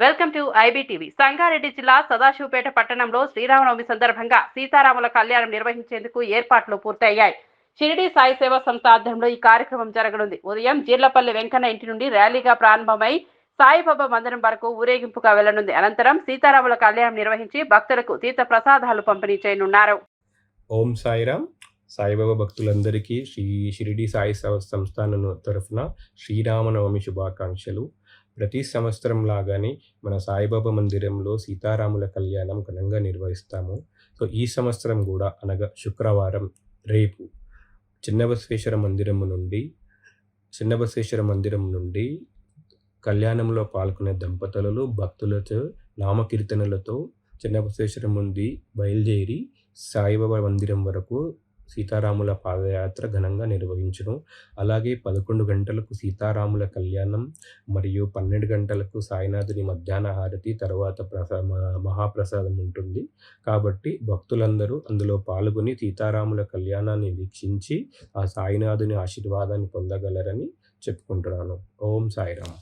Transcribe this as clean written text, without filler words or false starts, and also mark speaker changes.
Speaker 1: Welcome to IBTV. Sangareddy జిల్లా సదాశివపేట పట్టణంలో శ్రీరామనవమి సందర్భంగా సీతారాముల కళ్యాణం నిర్వహించేందుకు ఏర్పాట్లు పూర్తయ్యాయి. షిరిడి సాయి సేవా సంస్థ ఆధ్వర్యంలో ఈ కార్యక్రమం జరగనుంది. ఉదయం జీర్లపల్లి వెంకన్న ఇంటి నుండి ర్యాలీగా ప్రారంభమై సాయిబాబా మందిరం వరకు ఊరేగింపుగా వెళ్లనుంది. అనంతరం సీతారాముల కళ్యాణం నిర్వహించి భక్తులకు తీర్థ ప్రసాదాలు పంపిణీ చేయనున్నారు.
Speaker 2: ఓం సాయిరామ్. సాయిబాబా భక్తులందరికీ షిరిడి సాయి సేవా సంస్థానం తరఫున శ్రీరామనవమి శుభాకాంక్షలు. ప్రతి సంవత్సరం లాగానే మన సాయిబాబా మందిరంలో సీతారాముల కళ్యాణం ఘనంగా నిర్వహిస్తాము. సో ఈ సంవత్సరం కూడా అనగా శుక్రవారం రేపు చిన్నబసవేశ్వర మందిరం నుండి కళ్యాణంలో పాల్గొనే దంపతులు భక్తులతో నామకీర్తనలతో చిన్నబసవేశ్వరం నుండి బయలుదేరి సాయిబాబా మందిరం వరకు సీతారాముల పాదయాత్ర ఘనంగా నిర్వహించును. అలాగే 11 గంటలకు సీతారాముల కళ్యాణం మరియు 12 గంటలకు సాయినాథుని మధ్యాహ్న హారతి, తర్వాత మహాప్రసాదం ఉంటుంది. కాబట్టి భక్తులందరూ అందులో పాల్గొని సీతారాముల కళ్యాణాన్ని వీక్షించి ఆ సాయినాథుని ఆశీర్వాదాన్ని పొందగలరని చెప్పుకుంటున్నాను. ఓం సాయిరామ్.